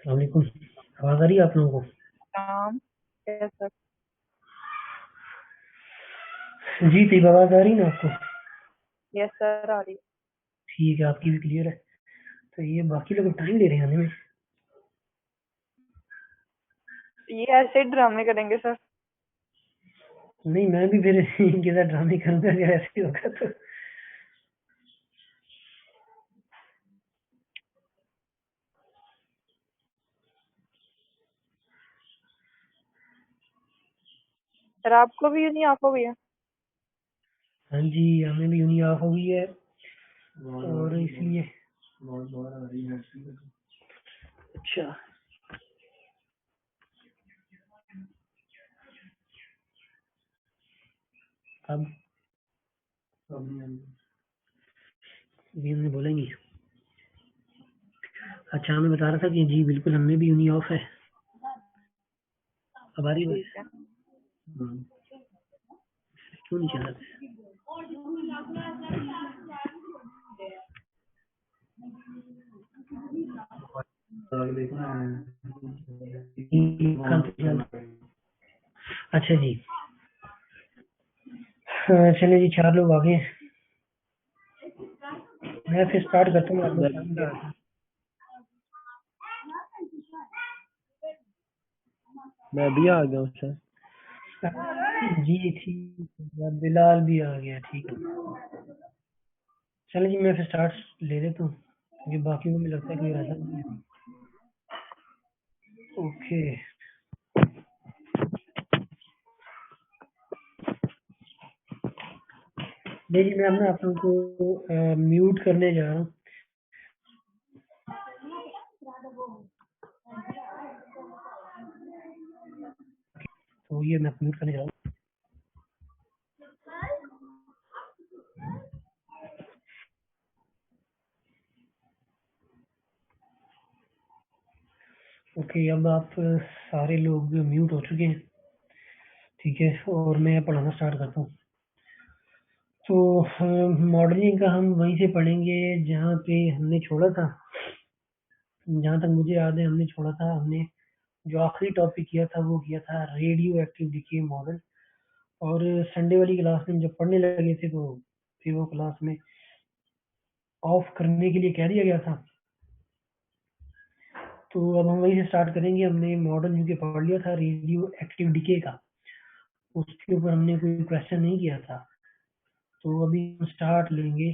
अस्सलाम वालेकुम। आवाज़ आ रही है आप लोगों को? नाम यस सर। जी, तैयब आवाज़ आ रही है ना आपको? यस सर आ रही है। ठीक है, आपकी भी क्लियर है। तो ये बाकी लोग टाइम ले रहे हैं आने में। ये ऐसे ड्रामे करेंगे सर। नहीं, मैं भी फिर इनके साथ ड्रामे करूँगा अगर ऐसे ही होगा तो। सर आपको भी नहीं ऑफ हो गया। हाँ जी, हमें भी यूनी ऑफ हो गई है और इसलिए अच्छा, अब अभी हमने बोलेंगे। अच्छा, मैं बता रहा था कि जी बिल्कुल हमें भी यूनी ऑफ है। अब आ रही ठीक बात? है। क्यों नहीं चल रहा? कल से चल। अच्छा जी, चलिए जी 4 लोग आ गए हैं। मैं फिर स्टार्ट करता हूँ, आप लोग टाइम दे रहे मैं भी आ गया हूँ सर। हैं। जी ठीक है, बिलाल भी आ गया, ठीक है। चलो जी मैं फिर स्टार्ट ले लेता हूँ क्योंकि बाकी को मुझे लगता है कोई ऐसा नहीं है। ओके, देखिए मैं अपना आप लोगों को म्यूट करने जा रहा हूँ। तो ये मैं म्यूट करने जा रहा हूँ। ओके, अब आप सारे लोग म्यूट हो चुके हैं, ठीक है, और मैं पढ़ाना स्टार्ट करता हूँ। तो मॉडलिंग का हम वहीं से पढ़ेंगे जहाँ पे हमने छोड़ा था। जहाँ तक मुझे याद है हमने छोड़ा था, हमने जो आखिरी टॉपिक किया था वो किया था रेडियो एक्टिव डीके मॉडल। और संडे वाली क्लास में जब पढ़ने लगे थे तो फिर वो क्लास में ऑफ करने के लिए कह दिया गया था। तो अब हम वहीं से स्टार्ट करेंगे। हमने मॉडल यूके पढ़ लिया था रेडियो एक्टिव डीके का, उसके ऊपर हमने कोई क्वेश्चन नहीं किया था। तो अभी हम स्टार्ट लेंगे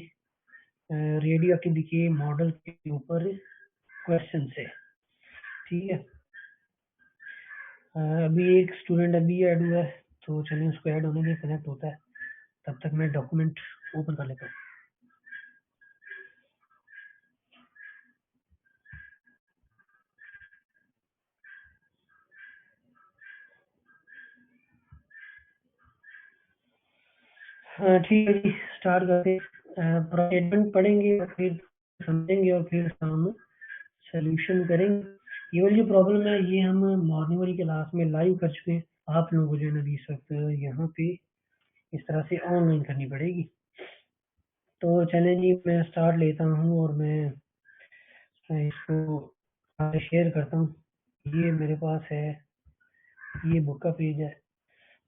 रेडियो एक्टिव डीके मॉडल के ऊपर क्वेश्चन से, ठीक है। अभी एक स्टूडेंट अभी ऐड हुआ है, तो चलिए उसको ऐड होने के कनेक्ट होता है, तब तक मैं डॉक्यूमेंट ओपन कर लेता हूँ। हाँ ठीक है जी, स्टार्ट करते हैं। पूरा स्टेटमेंट पढ़ेंगे और फिर समझेंगे और फिर हम सोल्यूशन करेंगे। ये वाली जो प्रॉब्लम है ये हम मॉर्निंग वाली क्लास में लाइव कर चुके हैं। आप लोगों को जो है ना इस वक्त यहाँ पे इस तरह से ऑनलाइन करनी पड़ेगी। तो चलें जी मैं स्टार्ट लेता हूँ और मैं इसको शेयर करता हूँ। ये मेरे पास है, ये बुक का पेज है।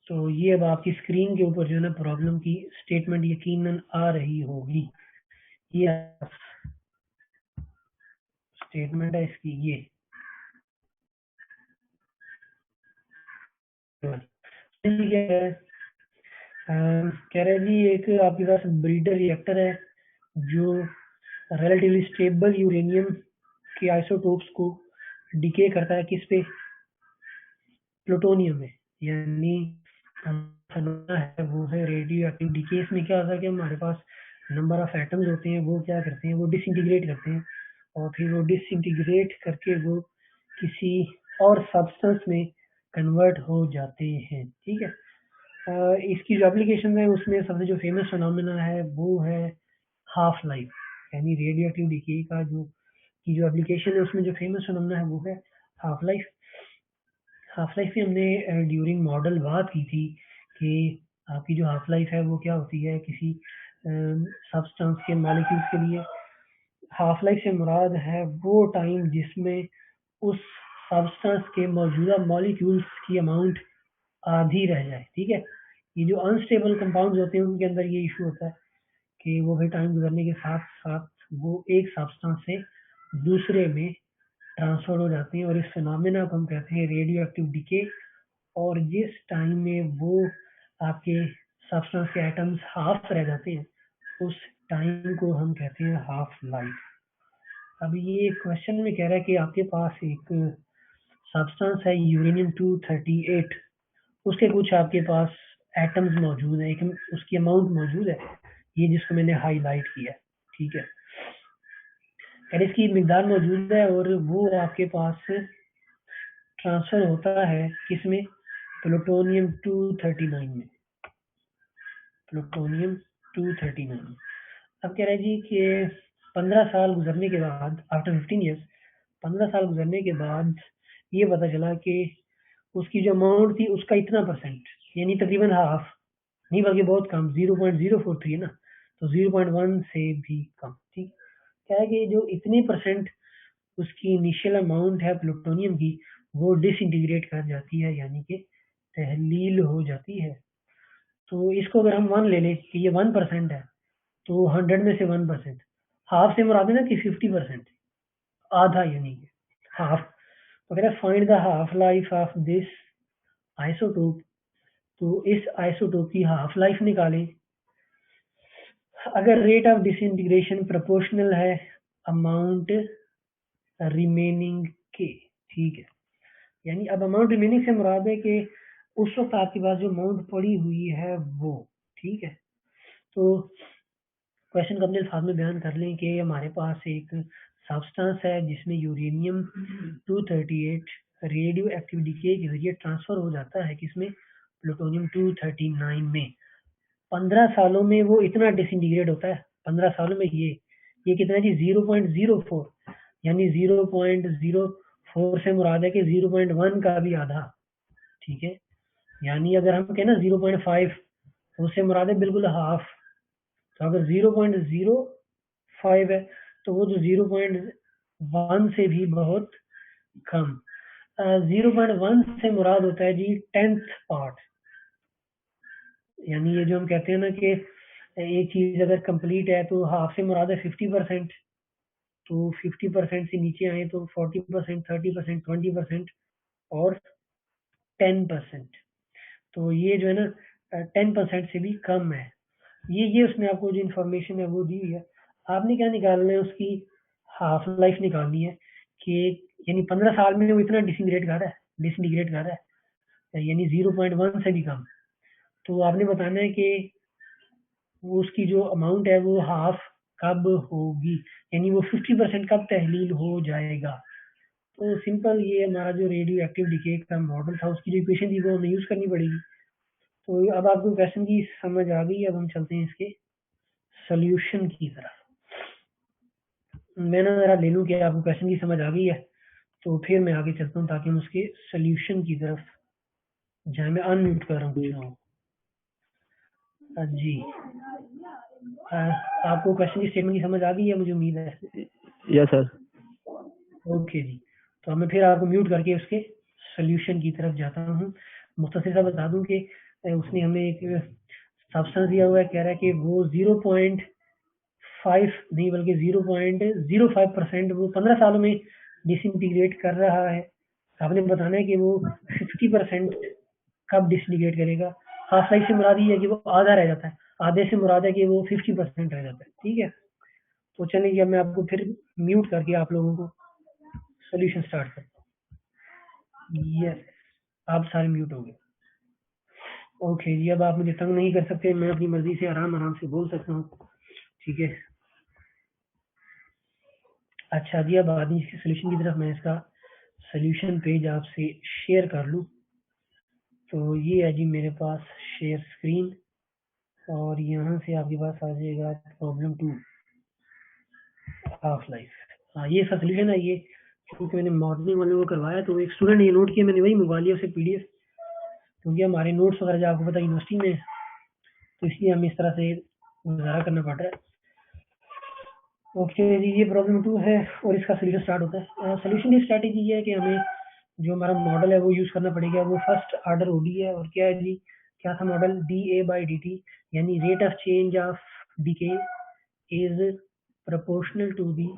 तो ये अब आपकी स्क्रीन के ऊपर जो है ना प्रॉब्लम की स्टेटमेंट यकीनन आ रही होगी। ये स्टेटमेंट है इसकी, ये क्या है? कह रहे हैं जी एक आपके पास ब्रीडर रिएक्टर है जो रिलेटिवली स्टेबल यूरेनियम के आइसोटोप्स को डिके करता है किस पे? प्लूटोनियम में। यानी फैनोमेना है वो है रेडियो एक्टिव डीके। इसमें क्या होता है कि हमारे पास नंबर ऑफ एटम्स होते हैं, वो क्या करते हैं, वो डिसइंटीग्रेट करते हैं और फिर वो डिसइंटीग्रेट करके वो किसी और सब्सटेंस में कन्वर्ट हो जाते हैं, ठीक है। इसकी जो एप्लीकेशन है उसमें सबसे जो फेमस फिनोमेना है वो है हाफ लाइफ। यानी रेडियो एक्टिव डीके का जो की जो एप्लीकेशन है उसमें जो फेमस फिनोमेना है वो है हाफ लाइफ। हाफ लाइफ की हमने ड्यूरिंग मॉडल बात की थी कि आपकी जो हाफ लाइफ है वो क्या होती है किसी सब्सटेंस के मॉलिक्यूल्स के लिए। हाफ लाइफ से मुराद है वो टाइम जिसमें उस सब्सटेंस के मौजूदा मॉलिक्यूल्स की अमाउंट आधी रह जाए, ठीक है। ये जो अनस्टेबल कंपाउंड्स होते हैं उनके अंदर ये इशू होता है कि वो भी टाइम गुजरने के साथ साथ वो एक सब्सटेंस से दूसरे में ट्रांसफर हो जाते हैं, और इस फिनोमेना को हम कहते हैं रेडियो एक्टिव डिके। और जिस टाइम में वो आपके सब्सटेंस के एटम्स हाफ रह जाते हैं उस टाइम को हम कहते हैं हाफ लाइफ। अब ये क्वेश्चन में कह रहा है कि आपके पास एक सब्सटेंस है यूरेनियम 238, उसके कुछ आपके पास एटम्स मौजूद है, एक उसकी अमाउंट मौजूद है, ये जिसको मैंने हाईलाइट किया है, ठीक है। और इसकी मिकदार मौजूद है और वो आपके पास ट्रांसफर होता है किसमें, प्लूटोनियम 239 में, प्लूटोनियम 239। अब कह रहे हैं जी कि 15 साल गुजरने के बाद, आफ्टर 15 ईयर्स, 15 साल गुजरने के बाद ये पता चला कि उसकी जो अमाउंट थी उसका इतना परसेंट, यानी तकरीबन हाफ नहीं बल्कि बहुत कम, 0.043 है ना, तो 0.1 से भी कम, ठीक। क्या है कि जो इतनी परसेंट उसकी इनिशियल अमाउंट है प्लूटोनियम की वो डिसइंटीग्रेट कर जाती है, यानी कि तहलील हो जाती है। तो इसको अगर हम 1 ले लें कि ये 1% है, तो 100 में से 1%, हाफ से मुराद है ना कि 50%, आधा यानी कि हाफ। तो कह रहा है find the half life of this isotope, तो इस आइसोटोप की हाफ लाइफ निकालें अगर रेट ऑफ डिसइंटीग्रेशन प्रोपोर्शनल है अमाउंट रिमेनिंग के, ठीक है। यानी अब अमाउंट रिमेनिंग से मुराद है कि उस वक्त आपके पास जो अमाउंट पड़ी हुई है वो, ठीक है। तो क्वेश्चन को अपने अल्फाज में बयान कर लें कि हमारे पास एक सब्सटेंस है जिसमें यूरेनियम 238 रेडियो एक्टिविटी के जरिए ट्रांसफर हो जाता है किसमें, प्लूटोनियम 239 में। 15 सालों में वो इतना डिसइंटीग्रेट होता है, 15 सालों में ये कितना है जी, 0.04, यानी 0.04 से मुराद है कि 0.1 का भी आधा, ठीक है। यानी अगर हम कहें ना 0.5 तो उससे मुराद है बिल्कुल हाफ। तो अगर 0.05 है तो वो जो 0.1 से भी बहुत कम। 0.1 से मुराद होता है जी 10th पार्ट, यानी ये जो हम कहते हैं ना कि एक चीज अगर कंप्लीट है तो हाफ से मुराद है 50%, तो 50% से नीचे आए तो 40%, 30%, 20% और 10%। तो ये जो है ना 10% से भी कम है। ये उसने आपको जो इन्फॉर्मेशन है वो दी हुई है। आपने क्या निकालना है, उसकी हाफ लाइफ निकालनी है कि यानी 15 साल में वो इतना डिसइंटीग्रेट कर रहा है यानी 0.1 से भी कम। तो आपने बताना है कि वो उसकी जो अमाउंट है वो हाफ कब होगी, यानी वो 50% कब तहलील हो जाएगा। तो सिंपल ये हमारा जो रेडियो एक्टिव डिके का मॉडल था उसकी जो इक्वेशन थी वो हमें यूज करनी पड़ेगी। तो अब आपको क्वेश्चन की समझ आ गई, अब हम चलते हैं इसके सोल्यूशन की तरफ। मैं ना जरा ले लूँ कि आपको क्वेश्चन की समझ आ गई है, तो फिर मैं आगे चलता हूँ ताकि हम उसके सोल्यूशन की तरफ जाए। मैं अनम्यूट कर रहा हूँ कुछ ना जी। आपको क्वेश्चन की स्टेटमेंट की समझ आ गई है मुझे उम्मीद है। Yes sir. ओके जी, तो अब मैं फिर आपको म्यूट करके उसके सोल्यूशन की तरफ जाता हूँ। मुख्तसर सा बता दूं कि उसने हमें एक सब्सटेंस दिया हुआ है, कह रहा है कि वो 0.5 नहीं बल्कि 0.05% वो 15 सालों में डिसइंटीग्रेट कर रहा है। आपने बताना है कि वो 50% कब डिसइंटीग्रेट करेगा। हाफ लाइफ से मुराद ये है कि वो आधा रह जाता है, आधे से मुराद है कि वो 50% रह जाता है, ठीक है। तो चलिए अब मैं आपको फिर म्यूट करके आप लोगों को सोल्यूशन स्टार्ट करता हूँ। यस, आप सारे म्यूट हो गए। ओके जी, अब आप मुझे तंग नहीं कर सकते, मैं अपनी मर्जी से आराम आराम से बोल सकता हूँ, ठीक है। अच्छा जी, अब आदमी इसके सोल्यूशन की तरफ मैं इसका सोल्यूशन पेज आपसे शेयर कर लूँ। तो ये है जी मेरे पास शेयर स्क्रीन, और यहाँ से आपके पास आ जाएगा प्रॉब्लम 2 हाफ लाइफ। हाँ, ये इसका सोल्यूशन है। ये क्योंकि मैंने मॉर्निंग वालों को करवाया तो एक स्टूडेंट ने ये नोट किया, मैंने वही मंगवा लिया उसे पीडीएफ, क्योंकि हमारे नोट्स वगैरह जो आपको पता यूनिवर्सिटी में, तो इसलिए हमें इस तरह से गुजारा करना पड़ रहा है। ओके जी, ये प्रॉब्लम 2 है और इसका सोल्यूशन स्टार्ट होता है। सोल्यूशन की स्ट्रैटेजी ये है कि हमें जो हमारा मॉडल है वो यूज़ करना पड़ेगा। वो फर्स्ट ऑर्डर ओडी है और क्या है जी, क्या था मॉडल, dA/dt, यानी rate of change of decay is proportional to the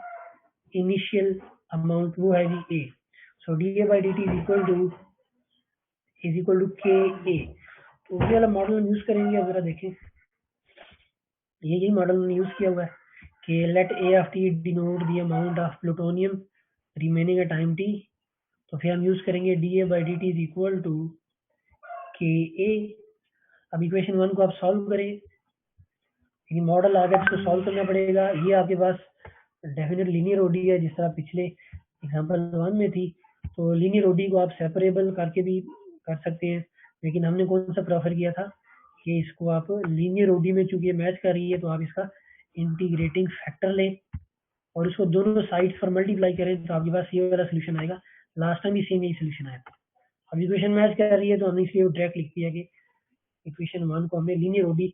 initial amount, वो है जी A. So dA/dt is equal to k A. तो ये वाला मॉडल हम यूज़ करेंगे। अब जरा देखें, ये यही मॉडल हमने यूज़ किया हुआ है कि let A of t denote the amount of plutonium remaining at time t. तो फिर हम यूज़ करेंगे dA/dt is equal to k ए। अब इक्वेशन 1 को आप सॉल्व करें, ये मॉडल आ गया, इसको सॉल्व करना पड़ेगा। ये आपके पास डेफिनेट लीनियर ओडी है जिस तरह पिछले एग्जांपल 1 में थी। तो लीनियर ओडी को आप सेपरेबल करके भी कर सकते हैं, लेकिन हमने कौन सा प्रेफर किया था कि इसको आप लीनियर ओडी में, चूंकि मैच कर रही है तो आप इसका इंटीग्रेटिंग फैक्टर लें और इसको दोनों साइड्स पर मल्टीप्लाई करें तो आपके पास ये वाला सोल्यूशन आएगा। लास्ट टाइम भी सेम यही सोल्यूशन आया था। अब इक्वेशन मैच कर रही है तो हमने इसलिए डायरेक्ट लिख दिया कि इक्वेशन 1 को हमने लीनियर ओडी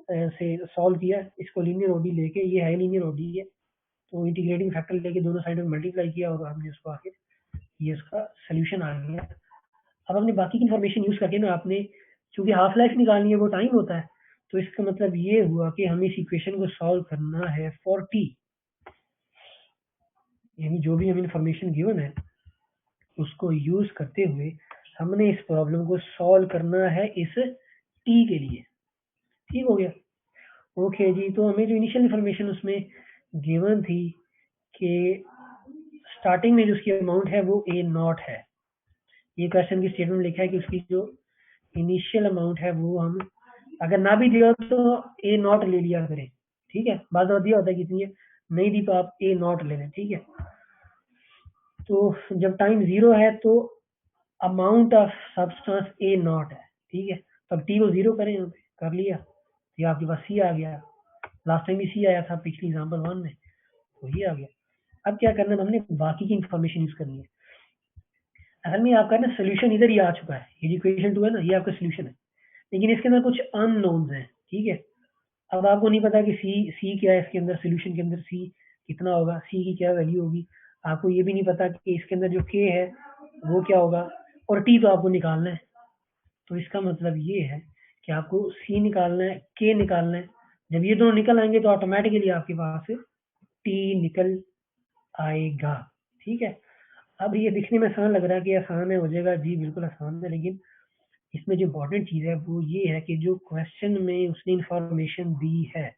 से सॉल्व किया। इसको लीनियर ओडी लेके, ये है लीनियर ओडी है, तो इंटीग्रेटिंग फैक्टर लेके दोनों साइड में मल्टीप्लाई किया और हमने उसको आके ये इसका सोल्यूशन आ गया। अब हमने बाकी की इन्फॉर्मेशन यूज करके ना, आपने चूंकि हाफ लाइफ निकालनी है, वो टाइम होता है, तो इसका मतलब ये हुआ कि हमें इस इक्वेशन को सॉल्व करना है फॉर टी, यानी जो भी हमें इन्फॉर्मेशन गिवन है उसको यूज करते हुए हमने इस प्रॉब्लम को सॉल्व करना है इस टी के लिए। ठीक हो गया? ओके जी, तो हमें जो इनिशियल इन्फॉर्मेशन उसमें गिवन थी कि स्टार्टिंग में जो उसकी अमाउंट है वो ए नॉट है। ये क्वेश्चन की स्टेटमेंट लिखा है कि उसकी जो इनिशियल अमाउंट है वो हम अगर ना भी दिया तो ए नॉट ले लिया करें। ठीक है, बाद में दिया होता है कितनी है, नहीं दी तो आप ए नॉट ले लें। ठीक है, तो जब टाइम 0 है तो amount of substance A not है। ठीक है, तब टी को 0 करें, यहाँ पे कर लिया, ये आपके पास सी आ गया। लास्ट टाइम भी सी आया था पिछली एग्जाम्पल 1 में, तो ये आ गया। अब क्या करना है, हमने बाकी की इंफॉर्मेशन यूज करनी है। असल में आपका ना सोल्यूशन इधर ही आ चुका है, ये इक्वेशन 2 है ना, ये आपका सोल्यूशन है, लेकिन इसके अंदर कुछ अननोन्स हैं। ठीक है, अब आपको नहीं पता कि सी क्या है इसके अंदर, सोल्यूशन के अंदर सी कितना होगा, सी की क्या वैल्यू होगी। आपको ये भी नहीं पता कि इसके अंदर जो के है वो क्या होगा, और टी तो आपको निकालना है। तो इसका मतलब ये है कि आपको सी निकालना है, के निकालना है। जब ये दोनों निकल आएंगे तो ऑटोमेटिकली आपके पास टी निकल आएगा। ठीक है, अब ये दिखने में आसान लग रहा है कि आसान है, हो जाएगा जी, बिल्कुल आसान है, लेकिन इसमें जो इम्पोर्टेंट चीज़ है वो ये है कि जो क्वेश्चन में उसने इंफॉर्मेशन दी है,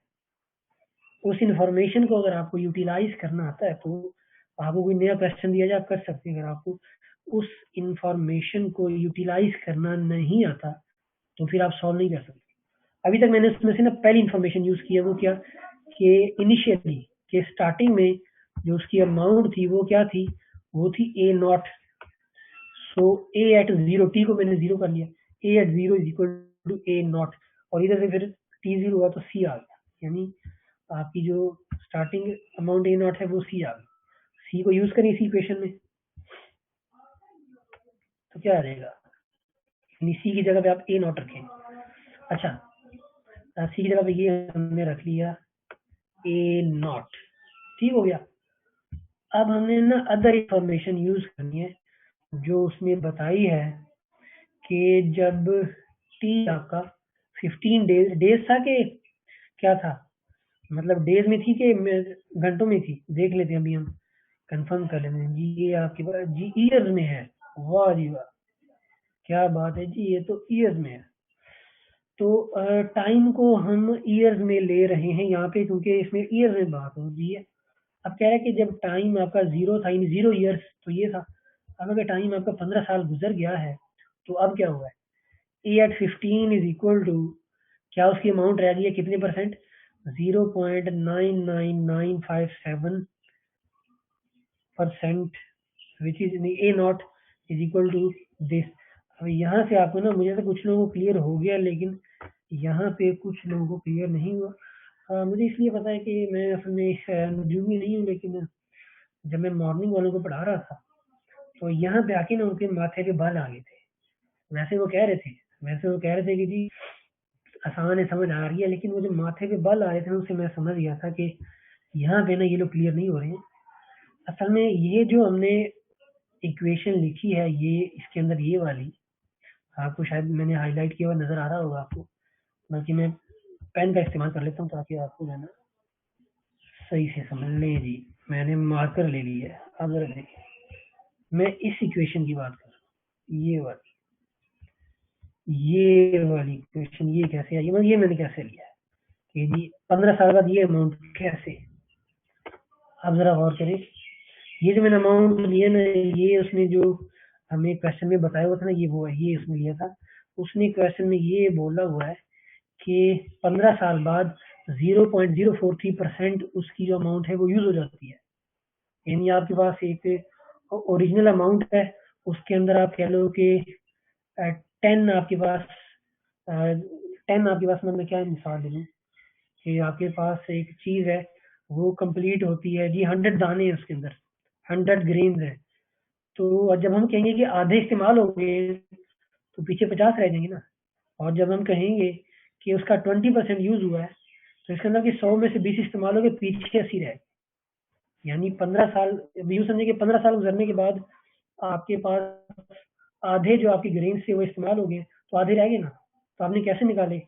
उस इंफॉर्मेशन को अगर आपको यूटिलाइज करना आता है तो आपको कोई नया क्वेश्चन दिया जाए आप कर सकते हैं। अगर आपको उस इंफॉर्मेशन को यूटिलाइज करना नहीं आता तो फिर आप सॉल्व नहीं कर सकते। अभी तक मैंने उसमें से ना पहली इंफॉर्मेशन यूज की है, वो क्या कि इनिशियली के स्टार्टिंग में जो उसकी अमाउंट थी वो क्या थी, वो थी a naught. So a at 0, t को मैंने 0 कर लिया, a at 0 is equal to a naught, और इधर से फिर टी 0 हुआ तो सी आ गया, यानी आपकी जो स्टार्टिंग अमाउंट ए नॉट है वो सी आ गई। सी को यूज करें इसी इक्वेशन में तो क्या आ जाएगा, यानी सी की जगह पे आप ए नॉट रखें। अच्छा, सी की जगह पे ये हमने रख लिया ए नॉट। ठीक हो गया। अब हमने ना अदर इंफॉर्मेशन यूज करनी है जो उसने बताई है कि जब टी आपका 15 डेज था कि क्या था, मतलब डेज में थी कि घंटों में थी, देख लेते हैं अभी हम, कंफर्म कर लेते हैं जी। ये आपके पास जी ईयर्स में है, वाह जी वाह, क्या बात है जी, ये तो ईयर्स में है। तो टाइम को हम ईयर्स में ले रहे हैं यहाँ पे, क्योंकि इसमें ईयर्स में बात हो रही है। अब कह रहा है कि जब टाइम आपका 0 था, यानी 0 ईयर्स तो ये था। अब अगर टाइम आपका 15 साल गुजर गया है तो अब क्या हुआ है, A at 15 is equal to, क्या उसकी अमाउंट रह गई है कितने percent, 0.9997% which is A naught is equal to this. अब यहाँ से आपको ना, मुझे तो कुछ लोगों को क्लियर हो गया, लेकिन यहाँ पे कुछ लोगों को क्लियर नहीं हुआ। मुझे इसलिए पता है कि मैं असल में नजूमी नहीं हूँ, लेकिन जब मैं मॉर्निंग वालों को पढ़ा रहा था तो यहाँ पे आके ना उनके माथे पे बाल आ गए थे। वैसे वो कह रहे थे कि जी आसान है, समझ आ रही है, लेकिन वो जो माथे पे बाल आ रहे थे उससे मैं समझ गया था कि यहाँ पे ना ये लोग क्लियर नहीं हो रहे हैं। असल में ये जो हमने इक्वेशन लिखी है, ये इसके अंदर ये वाली आपको शायद मैंने हाईलाइट किया हुआ नजर आ रहा होगा आपको, बल्कि मैं पेन का इस्तेमाल कर लेता हूँ ताकि आपको जो है ना सही से समझ लें। जी मैंने मार्कर ले ली है, अब जरा देखिए, मैं इस इक्वेशन की बात कर रहा हूँ, ये वाली इक्वेशन, ये कैसे आई, मतलब ये मैंने कैसे लिया है कि जी 15 साल बाद ये अमाउंट कैसे। आप जरा गौर करें, ये जो मैंने अमाउंट लिया ना, ये उसने जो हमें क्वेश्चन में बताया हुआ था ना, ये वो है, ये उसने लिया था। उसने क्वेश्चन में ये बोला हुआ है कि 15 साल बाद 0.043% उसकी जो अमाउंट है वो यूज हो जाती है। यानी आपके पास एक ओरिजिनल अमाउंट है, उसके अंदर आप कह लो कि 10 आपके पास 10 आपके पास, मैं क्या मिसाल दे दूँ कि आपके पास एक चीज है, वो कंप्लीट होती है जी, 100 दाने हैं उसके अंदर, 100 ग्रेन्स है। तो जब हम कहेंगे कि आधे इस्तेमाल होंगे तो पीछे 50 रह जाएंगे ना। और जब हम कहेंगे कि उसका 20% यूज हुआ है तो इसके अंदर कि 100 में से 20 इस्तेमाल हो गए, पीछे 80 रह गए। यानी 15 साल, यूं समझे कि 15 साल गुजरने के बाद आपके पास आधे जो आपके ग्रेन्स थे वो इस्तेमाल हो गए, तो आधे रह गए ना। तो आपने कैसे निकाले,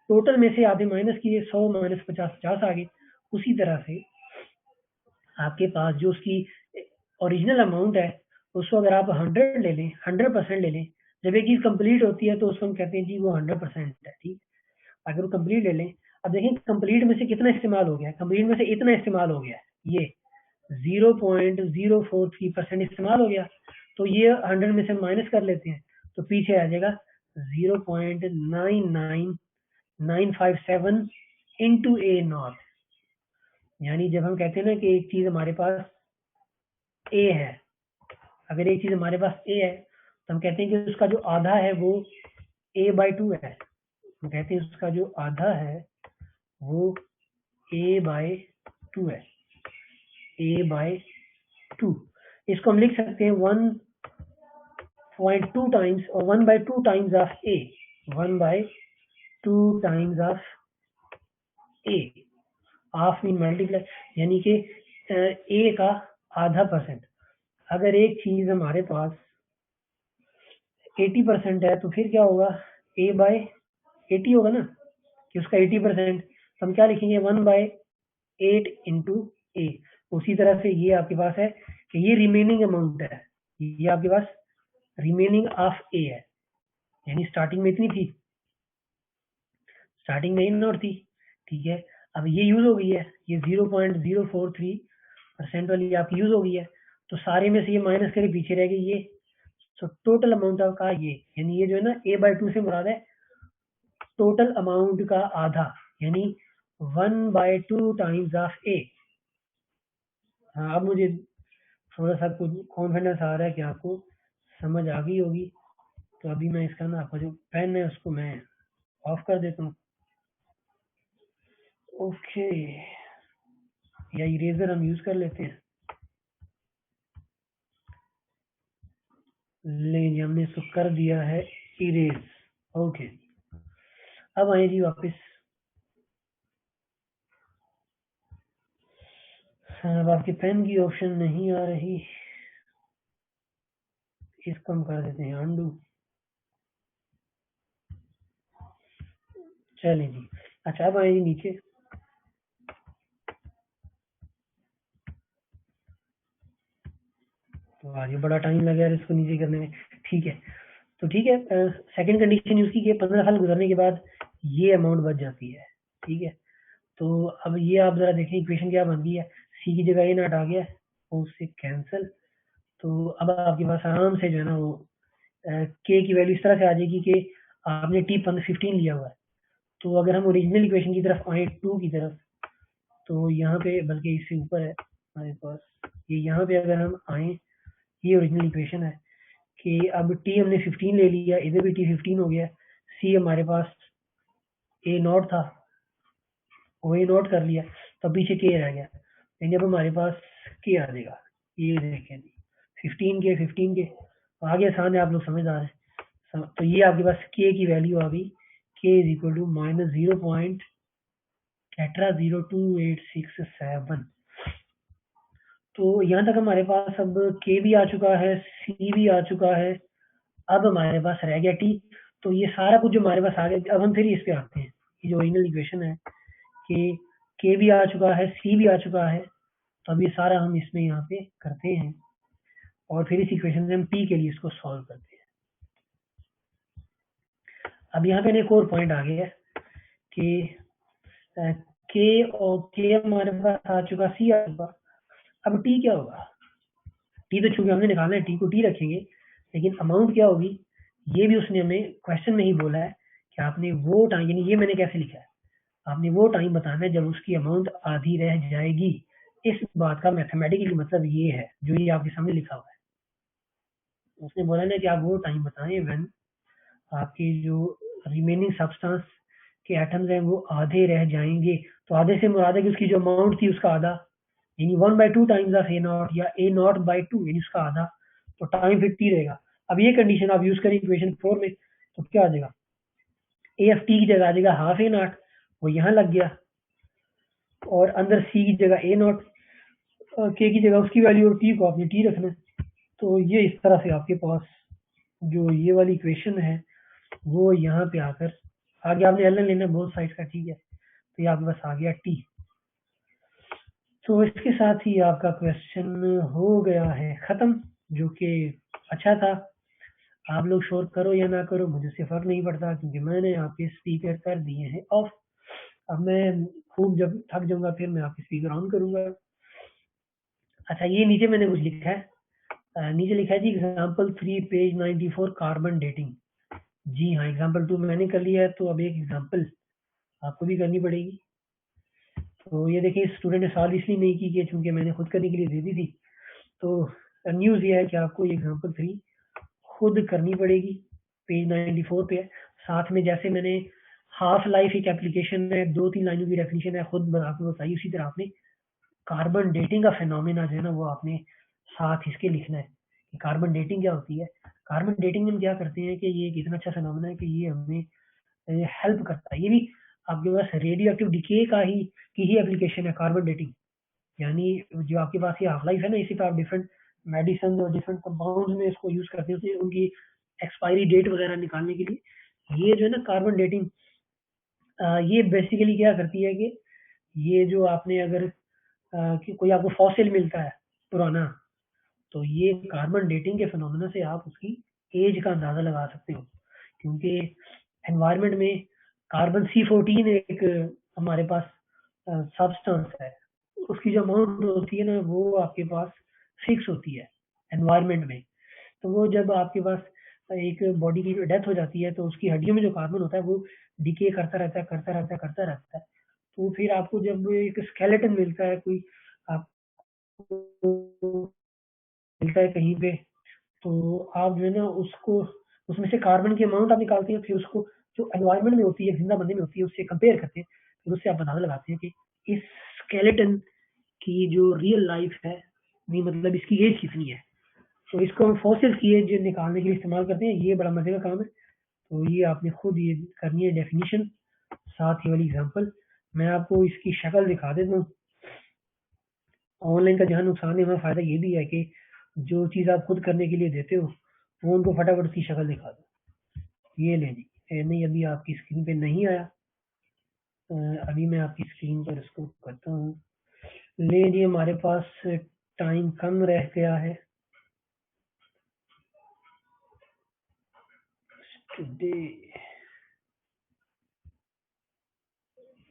टोटल में से आधे माइनस किए, 100 माइनस 50, 50 आ गए। उसी तरह से आपके पास जो उसकी ओरिजिनल अमाउंट है, उसको अगर आप 100 ले लें, 100% ले लें, जब एक चीज कंप्लीट होती है तो उसको हम कहते हैं जी वो 100% है, ठीक। अगर वो कंप्लीट ले लें, अब देखें कंप्लीट में से कितना इस्तेमाल हो गया, कंप्लीट में से इतना इस्तेमाल हो गया, ये 0.043% इस्तेमाल हो गया। तो ये 100 में से माइनस कर लेते हैं, तो पीछे आ जाएगा 0.99957 इंटू ए नॉट। यानी जब हम कहते हैं ना कि एक चीज हमारे पास ए है, अगर एक चीज हमारे पास ए है तो हम कहते हैं कि उसका जो आधा है वो a/2 है। हम कहते हैं उसका जो आधा है वो a/2 है, a/2। इसको हम लिख सकते हैं 1.2 टाइम्स और 1/2 times of a, 1/2 times of a। Half mean multiply, यानी कि a का आधा परसेंट। अगर एक चीज हमारे पास 80% है तो फिर क्या होगा, a/80 होगा ना, कि उसका 80%। तो हम क्या लिखेंगे, 1/8 इंटू ए। उसी तरह से ये आपके पास है कि ये रिमेनिंग अमाउंट है, ये आपके पास रिमेनिंग ऑफ ए है। यानी स्टार्टिंग में इतनी थी, स्टार्टिंग में इन और थी, ठीक है। अब ये यूज हो गई है, ये 0.043% वाली आपकी यूज हो गई है, तो सारे में से ये माइनस करके पीछे रह गई ये। सो टोटल अमाउंट का ये, यानी ये जो है ना a/2 से मुराद है टोटल अमाउंट का आधा, यानी 1/2 टाइम्स ऑफ ए। हाँ, अब मुझे थोड़ा सा कुछ कॉन्फिडेंस आ रहा है कि आपको समझ आ गई होगी। तो अभी मैं इसका ना, आपका जो पेन है उसको मैं ऑफ कर देता हूँ। ओके, या इरेजर हम यूज कर लेते हैं। ले जी, हमने इसको कर दिया है इरेज। ओके, अब आए जी वापस। अब आपके पेन की ऑप्शन नहीं आ रही, इसको हम कर देते हैं अंडू। चले जी, अच्छा अब आए जी नीचे। तो आज बड़ा टाइम लगा यार इसको नीचे करने में, ठीक है। तो ठीक है, सेकंड कंडीशन यूज की कि 15 साल गुजरने के बाद ये अमाउंट बच जाती है, ठीक है। तो अब ये आप जरा देखें इक्वेशन क्या बन गई है, सी की जगह ए नॉट आ गया, उससे कैंसिल। तो अब आपके पास आराम से जो है ना वो के की वैल्यू इस तरह से आ जाएगी कि आपने टी 15 लिया हुआ है। तो अगर हम ओरिजिनल इक्वेशन की तरफ आए, 2 की तरफ, तो यहाँ पे, बल्कि इससे ऊपर है हमारे पास, ये यहाँ पे अगर हम आए, ये ओरिजिनल इक्वेशन है कि अब टी हमने 15 ले लिया, इधर भी टी 15 हो गया, सी हमारे पास ए नॉट था, वो ए नॉट कर लिया, तो पीछे के रह गया। लेकिन अब हमारे पास के आ जाएगा, ये देखें जी, 15 के आगे आसान है, आप लोग समझदार हैं। तो ये आपके पास के की वैल्यू आ गई, के इज इक्वल टू -0.1802867। तो यहाँ तक हमारे पास अब के भी आ चुका है, सी भी आ चुका है, अब हमारे पास रह गया टी। तो ये सारा कुछ जो हमारे पास आ गया, अब हम फिर इस पे आते हैं। ये जो ओरिजिनल इक्वेशन है कि के भी आ चुका है, सी भी आ चुका है, तो अब ये सारा हम इसमें यहाँ पे करते हैं और फिर इस इक्वेशन से हम टी के लिए इसको सॉल्व करते हैं। अब यहाँ पे एक और पॉइंट आ गया है कि के और के हमारे पास आ चुका, सी आ चुका, अब टी क्या होगा? टी तो चूंकि हमने निकालना है, टी को टी रखेंगे, लेकिन अमाउंट क्या होगी ये भी उसने हमें क्वेश्चन में ही बोला है कि आपने वो टाइम, यानी ये मैंने कैसे लिखा है, आपने वो टाइम बताना है जब उसकी अमाउंट आधी रह जाएगी। इस बात का मैथमेटिकली मतलब ये है जो ये आपके सामने लिखा हुआ है। उसने बोला ना कि आप वो टाइम बताएं व्हेन आपकी जो रिमेनिंग सब्सटेंस के एटम्स हैं वो आधे रह जाएंगे। तो आधे से मुराद है कि उसकी जो अमाउंट थी उसका आधा, यानी 1/2 टाइम्स ऑफ ए नॉट या ए नॉट बाई 2 यानी उसका आधा, तो टाइम फिर टी रहेगा। अब ये कंडीशन आप यूज करें इक्वेशन 4 में, तो क्या आ जाएगा? ए एफ टी की जगह आ जाएगा हाफ ए नॉट, वो यहाँ लग गया, और अंदर सी की जगह ए नॉट, के की जगह उसकी वैल्यू और टी को आपने टी रखना है। तो ये इस तरह से आपके पास जो ये वाली इक्वेशन है वो यहाँ पे आकर आगे आपने एल एन लेना बोथ साइड का, ठीक है, तो ये आपके पास आ गया टी। तो इसके साथ ही आपका क्वेश्चन हो गया है खत्म, जो कि अच्छा था। आप लोग शोर करो या ना करो मुझे से फर्क नहीं पड़ता, क्योंकि मैंने आपके स्पीकर कर दिए हैं ऑफ। अब मैं खूब जब थक जाऊंगा फिर मैं आपके स्पीकर ऑन करूंगा। अच्छा, ये नीचे मैंने कुछ लिखा है, नीचे लिखा है जी एग्जाम्पल 3 पेज 94 कार्बन डेटिंग। जी हाँ, एग्जाम्पल 2 मैंने कर लिया है, तो अब एक एग्जाम्पल आपको भी करनी पड़ेगी। तो ये देखिए, स्टूडेंट ने सॉल्व इसलिए नहीं की कि चूंकि मैंने खुद करने के लिए दे दी थी। तो न्यूज़ ये है कि आपको ये एग्जाम्पल 3 खुद करनी पड़ेगी, पेज 94 पे है। साथ में जैसे मैंने हाफ लाइफ एक एप्लीकेशन है, 2-3 लाइनों की डेफिनेशन है, खुद आपको बताई, उसी तरह आपने कार्बन डेटिंग का फेनोमेना जो है ना वो आपने साथ इसके लिखना है कि कार्बन डेटिंग क्या होती है। कार्बन डेटिंग में हम क्या करते हैं कि ये एक इतना अच्छा फेनोमेना है कि ये हमें हेल्प करता है। ये भी आपके पास रेडियो एक्टिव डिके की ही एप्लीकेशन है कार्बन डेटिंग, यानी जो आपके पास ये हाफ लाइफ है ना, इसी पे आप डिफरेंट मेडिसिन और डिफरेंट कंपाउंड्स में इसको यूज करते हैं उनकी एक्सपायरी डेट वगैरह निकालने के लिए। ये जो है ना कार्बन डेटिंग, ये बेसिकली क्या करती है कि ये जो आपने अगर कि कोई आपको फॉसिल मिलता है पुराना, तो ये कार्बन डेटिंग के फिनोमेना से आप उसकी एज का अंदाजा लगा सकते हो, क्योंकि एनवायरनमेंट में कार्बन C14 एक हमारे पास सब्सटेंस है, उसकी जो अमाउंट होती है ना वो आपके पास फिक्स होती है एनवायरनमेंट में। तो वो जब आपके पास एक बॉडी की डेथ हो जाती है तो उसकी हड्डियों में जो कार्बन होता है वो डिके करता रहता है, करता रहता है, करता रहता है। तो फिर आपको जब एक स्केलेटन मिलता है, कोई आपको मिलता है कहीं पे, तो आप जो है ना उसको, उसमें से कार्बन की अमाउंट आप निकालते हैं, फिर उसको जो एनवायरनमेंट में होती है, जिंदा बनने में होती है, उससे कंपेयर करते हैं, फिर उससे आप अंदाजा लगाते हैं कि इस स्केलेटन की जो रियल लाइफ है, नहीं मतलब इसकी एज कितनी है। तो इसको हम फॉसिल्स की एज निकालने के लिए इस्तेमाल करते हैं। ये बड़ा मजे का काम है। तो ये आपने खुद ये करनी है डेफिनेशन, साथ ही वाली एग्जांपल मैं आपको इसकी शक्ल दिखा देता हूँ। ऑनलाइन का जहाँ नुकसान है वहाँ फायदा ये भी है कि जो चीज़ आप खुद करने के लिए देते हो वो उनको फटाफट उसकी शक्ल दिखा दो। ये ले जी, नहीं अभी आपकी स्क्रीन पे नहीं आया, अभी मैं आपकी स्क्रीन पर इसको करता हूँ। ले जी, हमारे पास टाइम कम रह गया है टुडे।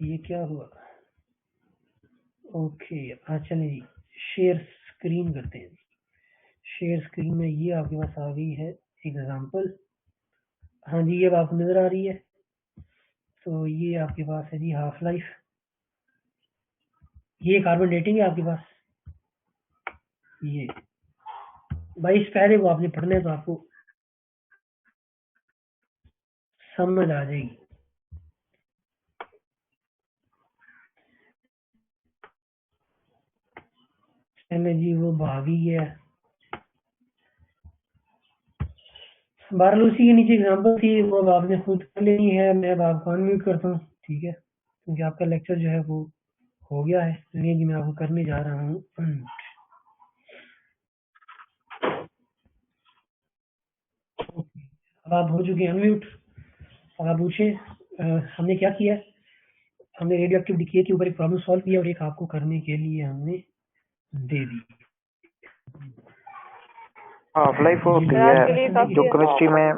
ये क्या हुआ? ओके, चलिए जी शेयर स्क्रीन करते हैं। शेयर स्क्रीन में ये आपके पास आ गई है एग्जांपल। हाँ जी, ये अब आपको नजर आ रही है। तो ये आपके पास है जी हाफ लाइफ, ये कार्बन डेटिंग है आपके पास। ये भाई इस पहले वो आपने पढ़ना है तो आपको समझ आ जाएगी। चले जी, वो भागी गया। बहरहाल उसी के नीचे एग्जांपल थी, वो अब आपने खुद कर लेनी है। मैं अब आपको अनम्यूट करता हूँ, ठीक है, क्योंकि आपका लेक्चर जो है वो हो गया है। चलिए जी, मैं आपको करने जा रहा हूँ unmute। अब आप हो चुके हैं अनम्यूट। अब आप पूछे हमने क्या किया, हमने रेडियो एक्टिव डीके के ऊपर एक प्रॉब्लम सॉल्व किया और एक आपको करने के लिए हमने दे दी। हाफ लाइफ होती सर आपके लिए है काफी जो केमिस्ट्री में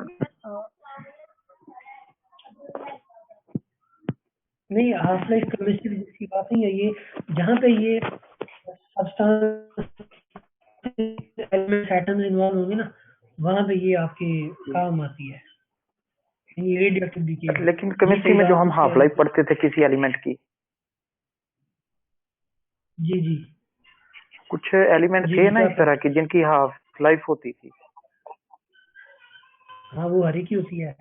नहीं, हाफ लाइफ केमिस्ट्री की बात नहीं है ये, जहाँ पे ये सब्सटेंस एलिमेंट्स एटम्स इन्वॉल्व होंगे ना, वहाँ पे ये आपके काम आती है, ये रेडियो एक्टिव डीके। लेकिन केमिस्ट्री में जो हम हाफ लाइफ पढ़ते थे किसी एलिमेंट की, जी जी कुछ एलिमेंट जी थे जी, ना क्या इस तरह की जिनकी हाफ लाइफ होती थी। हाँ, वो हर एक ही होती है।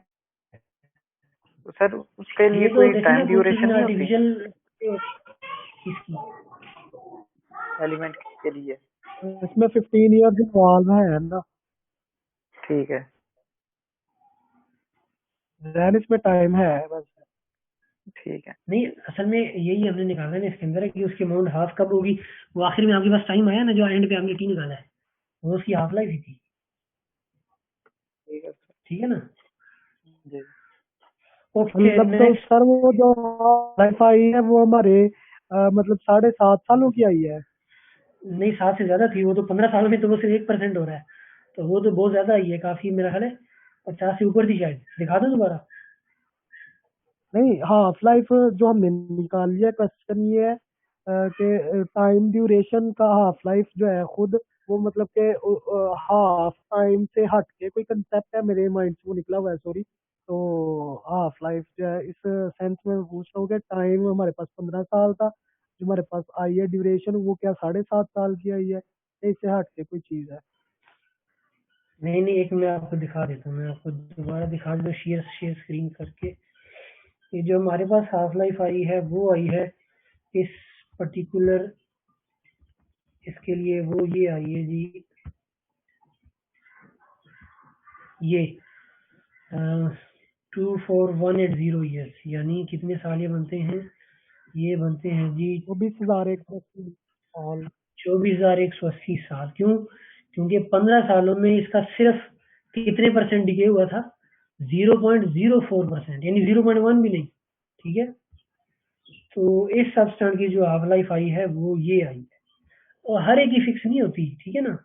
तो सर उसके लिए ये तो कोई देखिए ना, टाइम कुछ ड्यूरेशन इसमें नहीं होती आर्टिफिशियल इसकी, एलिमेंट के लिए? इसमें 15 ईयर्स इन्वॉल्व है ना, ठीक है, देन इसमें टाइम है बस। ठीक है। नहीं असल में यही हमने निकाला है इसके अंदर है कि उसकी अमाउंट हाफ कब होगी। वो आखिर में आपके पास टाइम आया ना, जो एंड पे आपने टी निकाला है, वो उसकी हाफ लाइफ ही थी। ठीक है सर। ठीक है ना, जी। ओके मतलब तो नेक्स्ट। सर वो जो लाइफ आई है वो हमारे मतलब 7.5 सालों की आई है। नहीं 7 से ज्यादा थी वो तो, 15 साल में तो वो सिर्फ 1% हो रहा है, तो वो तो बहुत ज्यादा ही है, काफी मेरा ख्याल है 50 से ऊपर थी शायद। दिखा दो दोबारा। नहीं, हाफ लाइफ जो हमने निकाली है, क्वेश्चन ये है कि टाइम ड्यूरेशन का हाफ लाइफ जो है खुद वो मतलब कि हाफ टाइम से हट के कोई कंसेप्ट है मेरे माइंड से वो निकला हुआ है, सॉरी। तो हाफ लाइफ जो है इस सेंस में मैं पूछ रहा हूँ कि टाइम हमारे पास 15 साल था, जो हमारे पास आई है ड्यूरेशन वो क्या 7.5 साल की आई है, या इससे हट के कोई चीज़ है? नहीं नहीं, एक मैं आपको दिखा देता हूँ, मैं आपको दोबारा दिखा देता हूँ शेयर शेयर स्क्रीन करके। ये जो हमारे पास हाफ लाइफ आई है वो आई है इस पर्टिकुलर, इसके लिए वो ये आई है जी, ये 24180 ईयर्स, यानी कितने साल ये बनते हैं, ये बनते हैं जी वो 20,180 साल। 24,180 साल। क्यों? क्योंकि 15 सालों में इसका सिर्फ कितने परसेंट डिके हुआ था, 0.04%, यानी 0.1 भी नहीं। ठीक है, तो इस सब्सटेंस की जो हाफ लाइफ आई है वो ये आई है, और हर एक की फिक्स नहीं होती। ठीक है ना,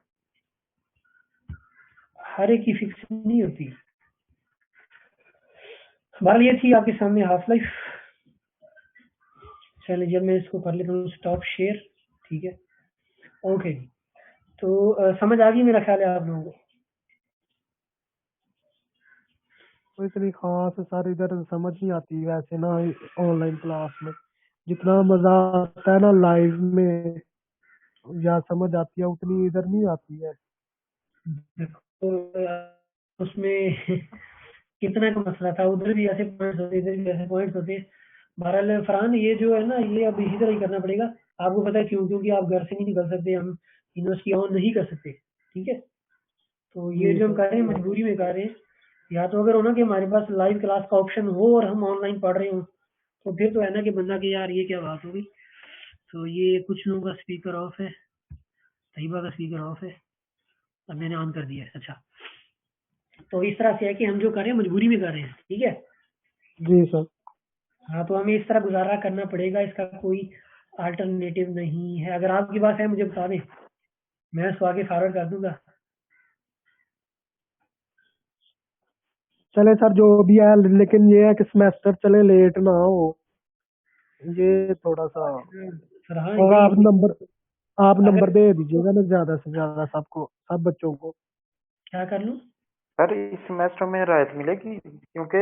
हर एक की फिक्स नहीं होती। बहरहाल ये थी आपके सामने हाफ लाइफ। चलिए जब मैं इसको कर लेता हूँ स्टॉप शेयर। ठीक है, ओके जी। तो समझ आ गई मेरा ख्याल है आप लोगों को। तो इतनी खास सर इधर समझ नहीं आती वैसे ना, ऑनलाइन क्लास में जितना मजा आता है ना लाइव में या समझ आती है उतनी इधर नहीं आती है। देखो उसमें कितना का मसला था, उधर भी ऐसे पॉइंट्स होते, इधर भी ऐसे पॉइंट्स होते। बहरहाल फरहान ये जो है ना, ये अब इसी तरह ही करना पड़ेगा आपको। पता है क्यों? क्योंकि आप घर से नहीं निकल सकते, हम यूनिवर्सिटी ऑन नहीं कर सकते। ठीक है, तो ये जी जो हम सर। कर रहे हैं मजबूरी में कर रहे हैं। या तो अगर हो ना कि हमारे पास लाइव क्लास का ऑप्शन हो और हम ऑनलाइन पढ़ रहे हो, तो फिर तो है ना कि बंदा के यार ये क्या बात होगी। तो ये कुछ लोगों का स्पीकर ऑफ है, तैयबा का स्पीकर ऑफ है, अब मैंने ऑन कर दिया है। अच्छा, तो इस तरह से है कि हम जो कर रहे हैं मजबूरी में कर रहे हैं। ठीक है, जी सर। हाँ, तो हमें इस तरह गुजारा करना पड़ेगा, इसका कोई अल्टरनेटिव नहीं है। अगर आपके पास है मुझे बता दें, मैं उसको आगे फॉरवर्ड कर दूंगा। चले सर जो भी है, लेकिन ये है कि सेमेस्टर चले लेट ना हो, ये थोड़ा सा। सर हाँ और यही आप नंबर अगर दे दीजिएगा ना ज्यादा से ज्यादा सबको, सब बच्चों को। क्या कर लूँ, सर इस सेमेस्टर में राहत मिलेगी क्योंकि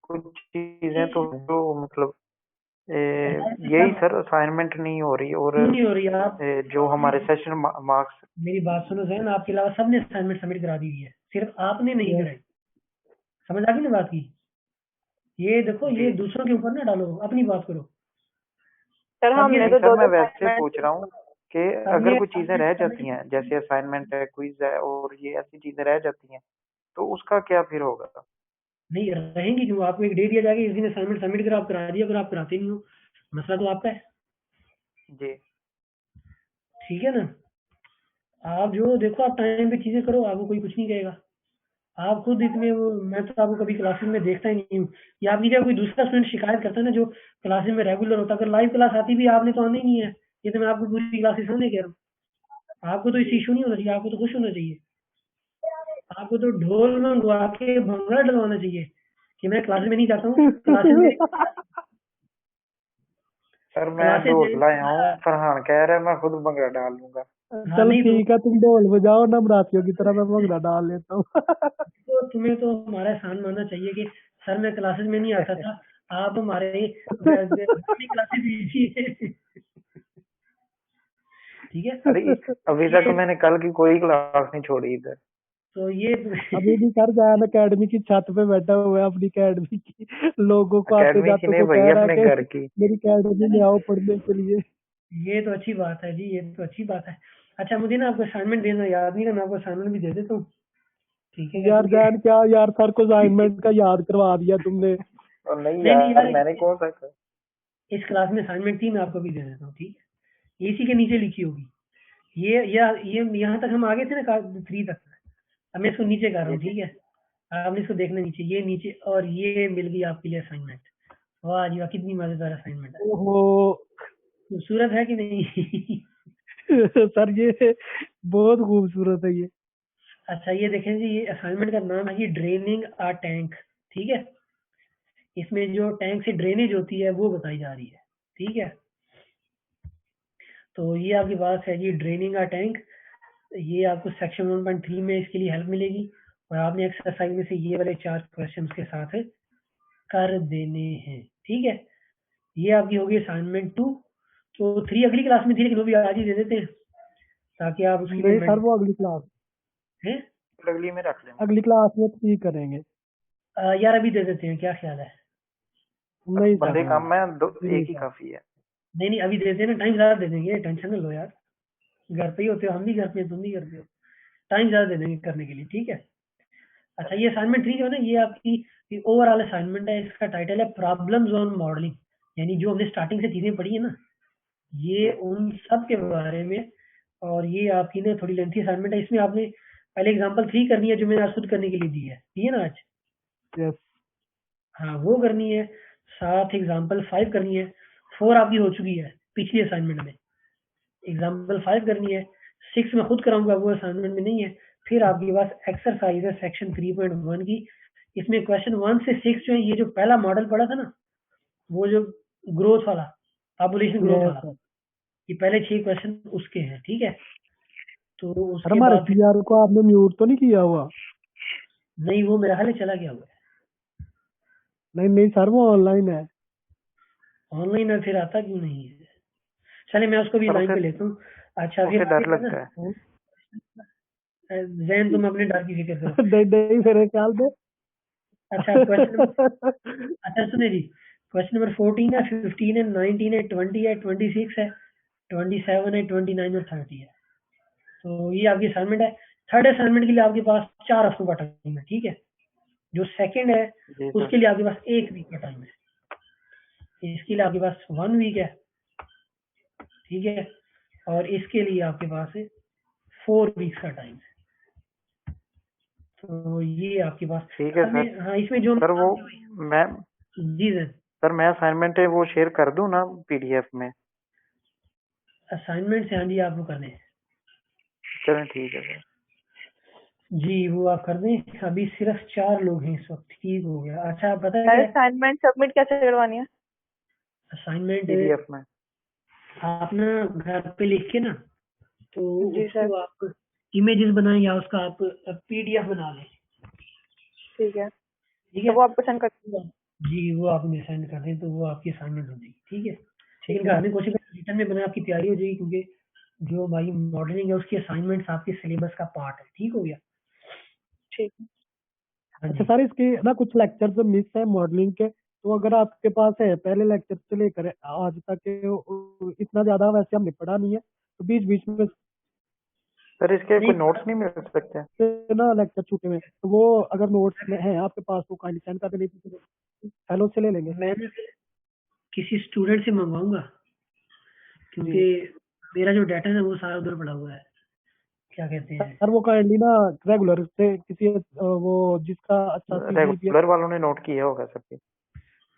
कुछ चीजें तो जो मतलब यही सर असाइनमेंट नहीं हो रही और क्यों नहीं हो रही? आप जो हमारे सेशन मार्क्स। मेरी बात सुनो जैन, आपके अलावा सबने असाइनमेंट सबमिट करा दी है, सिर्फ आपने नहीं यस। कराई। समझ आ गई ना बात की? ये देखो, जी ये दूसरों के ऊपर ना डालो, अपनी बात करो। सर सबके हमने नहीं तो सर, दो मैं दो वैसे असाइनमेंट। पूछ रहा हूँ कि अगर सबने कुछ चीजें सबमिट रह करने जाती हैं की, जैसे असाइनमेंट है, क्विज है और ये ऐसी चीजें रह जाती हैं तो उसका क्या फिर होगा? नहीं रहेंगी क्यों? आपको एक डे दिया जाएगा, इस दिन असाइनमेंट सबमिट कर, आप करा दिया, अगर आप कराते नहीं हो, मसला तो आपका है। जी। ठीक है ना, आप जो देखो, आप टाइम पे चीजें करो, आपको कोई कुछ नहीं कहेगा। आप खुद इतने वो, मैं तो आपको कभी क्लासेस में देखता ही नहीं हूँ। या आपकी जगह कोई दूसरा स्टूडेंट शिकायत करता है ना जो क्लासेस में रेगुलर होता, अगर लाइव क्लास आती भी आपने तो आना ही नहीं है। ये तो मैं आपको पूरी क्लासेस सामने कह रहा हूँ। आपको तो इस इशू नहीं होना चाहिए, आपको तो खुश होना चाहिए। आपको तो ढोल मंगवा के भंगड़ा डलवाना चाहिए कि मैं क्लास में नहीं जाता हूँ, क्लासेस में सर मैं क्लासेस ढोल में लाया हूँ, फरहान कह रहा है मैं खुद भंगड़ा डाल लूंगा। हाँ चल नहीं तो, ठीक है, तुम ढोल बजाओ ना, मरासियों की तरह मैं भंगड़ा डाल लेता हूँ। तुम्हें तो हमारा एहसान मानना चाहिए कि सर मैं क्लासेस में नहीं आता था, आप हमारे क्लासेस लीजिए। ठीक है। अरे अभी तक ये मैंने कल की कोई क्लास नहीं छोड़ी इधर। तो ये अभी भी सर जैन अकेडमी की छत पे बैठा हुआ है, अपनी अकेडमी की लोगों को, आते एकेडमी की जातों नहीं को भाई, कह रहा है अपने घर कि की। मेरी अकेडमी में आओ पढ़ने के लिए। ये तो अच्छी बात है जी, ये तो अच्छी बात है। अच्छा मुझे ना आपको असाइनमेंट देना याद नहीं था, मैं आपको असाइनमेंट भी दे देता हूँ। ठीक है यार क्योंकि जैन क्या यार, सर को असाइनमेंट का याद करवा दिया तुमने। और नहीं नहीं नहीं यार, यार, मैंने कौन सा कर... इस क्लास में असाइनमेंट थी, मैं आपको भी दे देता हूँ। ठीक है, इसी के नीचे लिखी होगी। ये यहाँ तक हम आगे थे ना 3 तक। अब मैं इसको नीचे कर रहा ये हूँ। ठीक है, आपने इसको देखना नीचे, ये नीचे, और ये मिल गई आपके लिए असाइनमेंट। वाह जी वाह, कितनी मजेदार असाइनमेंट है। ओहो। खूबसूरत है कि नहीं? सर ये बहुत खूबसूरत है ये। अच्छा ये देखें जी, ये असाइनमेंट का नाम है जी ड्रेनिंग अ टैंक। ठीक है, इसमें जो टैंक से ड्रेनेज होती है वो बताई जा रही है। ठीक है, तो ये आपके पास है जी ड्रेनिंग अ टैंक। ये आपको सेक्शन 1.3 में इसके लिए हेल्प मिलेगी, और आपने एक्सरसाइज में से ये वाले 4 क्वेश्चन के साथ कर देने हैं। ठीक है, ये आपकी होगी असाइनमेंट 2। तो 3 अगली क्लास में थी, लेकिन वो भी आज ही दे देते हैं ताकि आप उसके लिए नहीं सर, वो हैं। अगली में रख लेना। अगली क्लास में ठीक करेंगे। यार अभी दे देते हैं, क्या ख्याल है? नहीं सर, बंदे कम है, दो अभी नहीं एक ही सर। काफी है। नहीं नहीं, अभी दे देते हैं ना, टाइम ज़्यादा दे देंगे, टेंशन ना लो यार। घर पे ही होते हो, हम भी घर पे हैं, तुम भी घर पे हो, टाइम ज़्यादा दे देंगे करने के लिए। ठीक है। अच्छा ये असाइनमेंट 3 जो है ना, ये आपकी ओवरऑल असाइनमेंट है। इसका टाइटल है प्रॉब्लम्स ऑन मॉडलिंग, यानी जो हमने स्टार्टिंग से चीज़ें पढ़ी है ना, ये उन सब के बारे में। और ये आपकी ना थोड़ी लेंथी असाइनमेंट है। इसमें आपने पहले एग्जांपल 3 करनी है, जो मैंने आज खुद करने के लिए दी है ना आज। यस। हाँ वो करनी है, साथ एग्जांपल 5 करनी है। 4 आपकी हो चुकी है पिछली असाइनमेंट में, एग्जांपल 5 करनी है। 6 मैं खुद कराऊंगा, वो असाइनमेंट में नहीं है। फिर आपके पास एक्सरसाइज है सेक्शन 3.1 की। इसमें क्वेश्चन 1 से 6 जो है, ये जो पहला मॉडल पढ़ा था ना, वो जो ग्रोथ वाला, पॉपुलेशन ग्रोथ यस वाला, सर। ये पहले 6 क्वेश्चन उसके हैं। ठीक है, तो सर उसके हमारे बाद फिर, सीआर को आपने म्यूट तो नहीं किया हुआ? नहीं वो मेरा हाल चला गया हुआ नहीं नहीं सर, वो ऑनलाइन है। है ऑनलाइन, है फिर आता क्यों नहीं है? चलिए मैं उसको भी पर लाइन उसे पे लेता हूँ। अच्छा फिर उसे आगे डर है ना, लगता है। जैन तुम अपने डर की फिक्र करो। नहीं नहीं, मेरे ख्याल में। अच्छा क्वेश्चन, अच्छा सुनिए जी, क्वेश्चन नंबर 14 है, 15 है, 19 है, 20 है, 26 है, 27 है, 29 और 30 है। तो ये आपकी असाइनमेंट है। थर्ड असाइनमेंट के लिए आपके पास 4 हफ्तों का टाइम है। ठीक है, जो सेकंड है जी सर। उसके लिए आपके पास 1 वीक का टाइम है। इसके लिए आपके पास 1 वीक है। ठीक है, और इसके लिए आपके पास 4 वीक्स का टाइम है। तो ये आपके पास, ठीक है अब सर। में हाँ इसमें जो सर वो मैं जी सर, सर मैं असाइनमेंट है वो शेयर कर दूं ना पीडीएफ में? असाइनमेंट से हाँ जी आपको करने हैं। चलें ठीक है सर। जी वो आप कर दें, अभी सिर्फ 4 लोग हैं इस वक्त। ठीक हो गया। अच्छा आप पता है सर क्या असाइनमेंट सबमिट कैसे करवानी है? असाइनमेंट पीडीएफ में। आप ना घर पे लिख के ना, तो जी सर। उसको आप इमेजेस बनाएं या उसका आप पीडीएफ बना लें। ठीक है, ठीक तो है, वो आपको सेंड कर। जी वो आप मुझे सेंड कर दें तो वो आपकी असाइनमेंट हो जाएगी। ठीक है, ठीक लेकिन है। घर में कोशिश करें रिटर्न में बनाए, आपकी तैयारी हो जाएगी, क्योंकि जो हमारी मॉडलिंग है उसकी असाइनमेंट्स आपके सिलेबस का पार्ट है। ठीक हो गया? ठीक है। हाँ अच्छा जी, सर, इसके ना कुछ लेक्चर जो मिस है मॉडलिंग के, तो अगर आपके पास है पहले लेक्चर से लेकर आज तक के, इतना ज्यादा वैसे हमने पढ़ा नहीं है, तो बीच बीच में सर इसके नहीं कोई नोट्स नहीं मिल सकते? से ना लेक्चर छूटे हुए हैं। तो वो अगर नोट्स में है आपके पास तो काइंडली सेंड कर देने, हेलो से ले लेंगे। मैं ना फिर किसी स्टूडेंट से मंगवाऊंगा, क्योंकि जी। मेरा जो डाटा है ना वो सारा उधर पड़ा हुआ है। क्या कहते हैं, सर वो काइंडली ना रेगुलर से किसी वो जिसका अच्छा सीजीपीए रेगुलर वालों ने नोट किया होगा सर जी।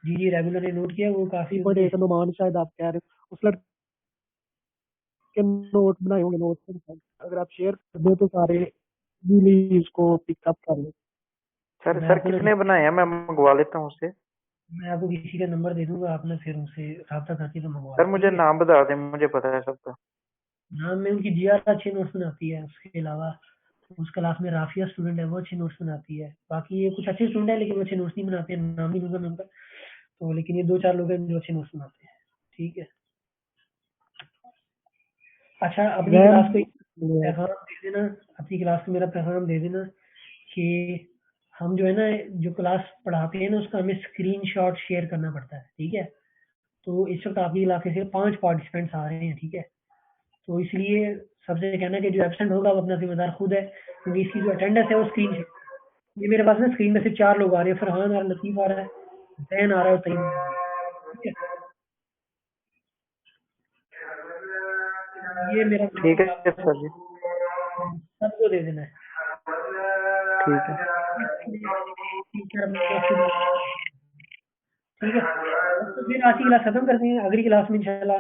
जी जी रेगुलर ने नोट किया, वो काफी पढ़े उनके। तो नुमान शायद आप कह रहे हो उस लड़के के नोट बनाए होंगे नोट, अगर आप शेयर कर दो तो सारे इजीली इसको पिकअप कर ले। सर मैं सर आपको ना किसने बनाया है? मैं मंगवा लेता हूँ उससे। मैं आपको किसी का नंबर दे दूंगा, आप ना फिर उनसे रब्ता करके तो मंगवा सर लो, मुझे ठीक है। नाम बता दें, मुझे पता है सबका। नाम में उनकी जीआर अच्छे नोट्स बनाती है, उसके अलावा उस क्लास में राफिया स्टूडेंट है, वो अच्छे नोट्स बनाती है। बाकी ये कुछ अच्छे स्टूडेंट है लेकिन वो अच्छे नोट्स नहीं बनाते हैं, नाम नहीं दूंगा मैं उनका। तो लेकिन ये 2-4 लोग हैं जो अच्छे नोट्स बनाते हैं, ठीक है। अच्छा, अपनी रैम क्लास को एक पैगाम दे देना, अपनी क्लास को मेरा पैगाम दे देना कि हम जो है ना, जो क्लास पढ़ाते हैं ना, उसका हमें स्क्रीनशॉट शेयर करना पड़ता है, ठीक है। तो इस वक्त आपके इलाके से 5 पार्टिसिपेंट्स आ रहे हैं, ठीक है। तो इसलिए सबसे कहना है कि जो एब्सेंट होगा वो अपना जिम्मेदार खुद है, क्योंकि इसकी जो अटेंडेंस है वो स्क्रीन से। ये मेरे पास ना स्क्रीन में सिर्फ 4 लोग आ रहे हैं, फरहान आ रहा है, लतीफ़ आ रहा है, ज़ैन आ रहा है और तईम आ रहा है, ठीक है। ये मेरा ठीक मैसेज है आपको सर जी। सबको दे देना है। ठीक है। टीचर अपने मैसेज में, ठीक है। तो फिर आज की क्लास खत्म करते हैं, अगली क्लास में इंशाल्लाह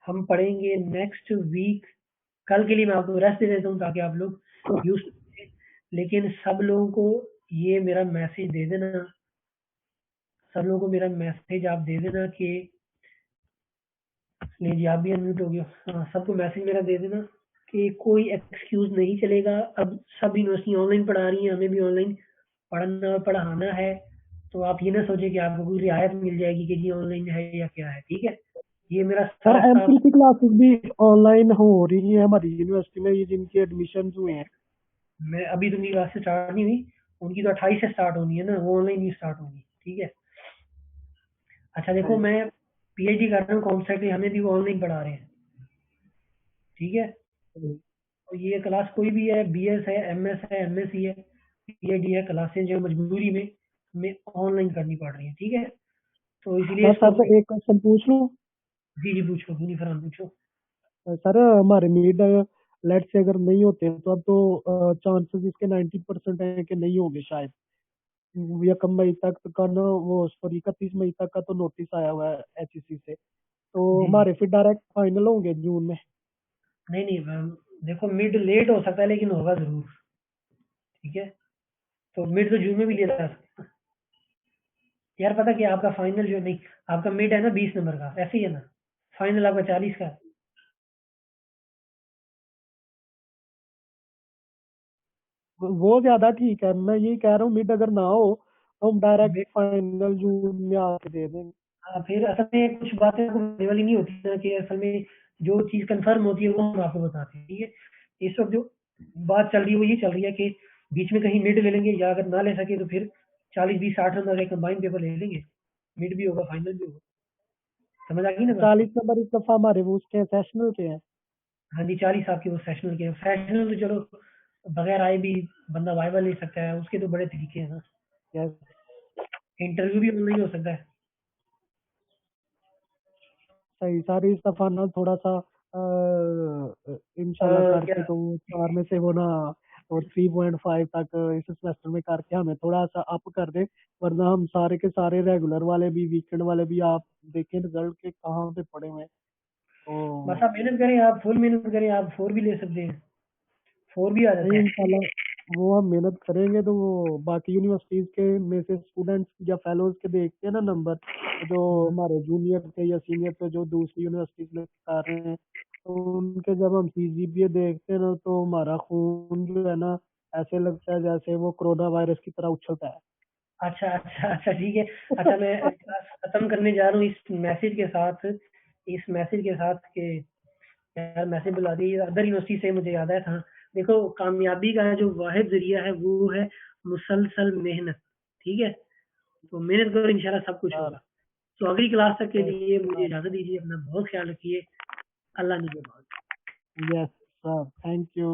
हम पढ़ेंगे नेक्स्ट वीक। कल के लिए मैं आपको रेस्ट दे देता हूँ ताकि आप लोग यूज, लेकिन सब लोगों को ये मेरा मैसेज दे देना, सब लोगों को मेरा मैसेज आप दे देना कि नहीं जी, आप भी अनम्यूट हो गए हो। हाँ, सबको मैसेज मेरा दे देना कि कोई एक्सक्यूज नहीं चलेगा। अब सब यूनिवर्सिटी ऑनलाइन पढ़ा रही हैं, हमें भी ऑनलाइन पढ़ना और पढ़ाना है। तो आप ये ना सोचे कि आपको कोई रियायत मिल जाएगी कि जी ऑनलाइन है या क्या है, ठीक है। ये मेरा सर सारा स्टाफ, एमफिल की क्लासेस भी ऑनलाइन हो रही है हमारी यूनिवर्सिटी में, ये जिनकी एडमिशन हुए हैं। मैं अभी तो मेरी क्लास से स्टार्ट नहीं हुई, उनकी तो 28 से स्टार्ट होनी है ना, वो ऑनलाइन ही स्टार्ट होगी, ठीक है। अच्छा देखो, मैं पीएचडी कर रहा हूँ कॉन्सेप्ट, हमें भी वो ऑनलाइन पढ़ा रहे हैं, ठीक है। तो ये क्लास कोई भी है, बीएस है, एमएस है, एमएससी है, पीएचडी है, क्लासें जो मजबूरी में हमें ऑनलाइन करनी पड़ रही है, ठीक है। तो इसलिए मैं इसको सर से एक क्वेश्चन पूछ लूँ? जी जी पूछो, नहीं फरहान पूछो। सर हमारे मिड लेट से अगर नहीं होते तो अब तो चांसेस इसके 90% है कि नहीं होंगे शायद। या कम मई तक का ना, वो सॉरी 31 मई तक का तो नोटिस आया हुआ है एचईसी से, तो जी जी, हमारे फिर डायरेक्ट फाइनल होंगे जून में। नहीं नहीं देखो, मिड लेट हो सकता है लेकिन होगा जरूर, ठीक है। तो मिड तो जून में भी लिया जा सकता है। यार पता क्या, आपका फाइनल जो नहीं, आपका मिड है ना 20 नंबर का, ऐसे ही है ना, फाइनल आपका 40 का है। वो ज्यादा ठीक है, मैं यही कह रहा हूँ मिड अगर ना हो तो हम डायरेक्ट मिड, फाइनल जून में आके दे देंगे। हाँ, फिर असल में कुछ बातें आपको बताने वाली नहीं होती ना, कि असल में जो चीज़ कंफर्म होती है वो हम आपको बताते हैं, ठीक है। इस वक्त जो बात चल रही है वो ये चल रही है कि बीच में कहीं मिड ले लेंगे, या अगर ना ले सके तो फिर 40-20-60 नंबर का कंबाइन पेपर ले लेंगे, मिड भी होगा फाइनल भी होगा। समझ आ गई ना बात। 40 नंबर इस दफा हमारे वो उसके हैं, सेशनल के हैं। हाँ जी, 40 आपके वो सेशनल के, सेशनल तो चलो बगैर आए भी बंदा वाइवा ले सकता है, उसके तो बड़े तरीके हैं ना। यस। इंटरव्यू भी ऑनलाइन हो सकता है। सही सारी इस दफा ना थोड़ा सा इंशाल्लाह क्या, करके तो 4 में से वो ना, और 3.5 तक इस सेमेस्टर में करके हमें थोड़ा सा अप कर दे, वरना हम सारे के सारे रेगुलर वाले भी वीकेंड वाले भी आप देखें रिजल्ट के कहाँ पे पड़े हुए हैं। बस तो आप मेहनत करें, आप फुल मेहनत करें, आप 4 भी ले सकते हैं, 4 भी आ नहीं जाता है। इंशाल्लाह वो हम मेहनत करेंगे तो वो बाकी यूनिवर्सिटीज के में से स्टूडेंट्स या फेलोज के देखते हैं ना नंबर, तो जो हमारे जूनियर थे या सीनियर थे जो दूसरी यूनिवर्सिटीज में कर रहे हैं, तो उनके जब हम सीजीपीए देखते हैं ना तो हमारा खून जो है ना ऐसे लगता है जैसे वो कोरोना वायरस की तरह उछलता है। अच्छा अच्छा अच्छा, ठीक है। अच्छा, मैं क्लास खत्म करने जा रहा हूँ इस मैसेज के साथ, इस मैसेज के साथ कि यार मैसेज बुला दी अदर यूनिवर्सिटी से, मुझे याद आया था। देखो, कामयाबी का जो वाहिद जरिया है वो है मुसलसल मेहनत, ठीक है। तो मेहनत करो, इंशाल्लाह सब कुछ सर होगा। तो अगली क्लास तक के यस लिए मुझे सर। इजाजत दीजिए, अपना बहुत ख्याल रखिए। अल्लाह निगहबान। Yes sir, thank you.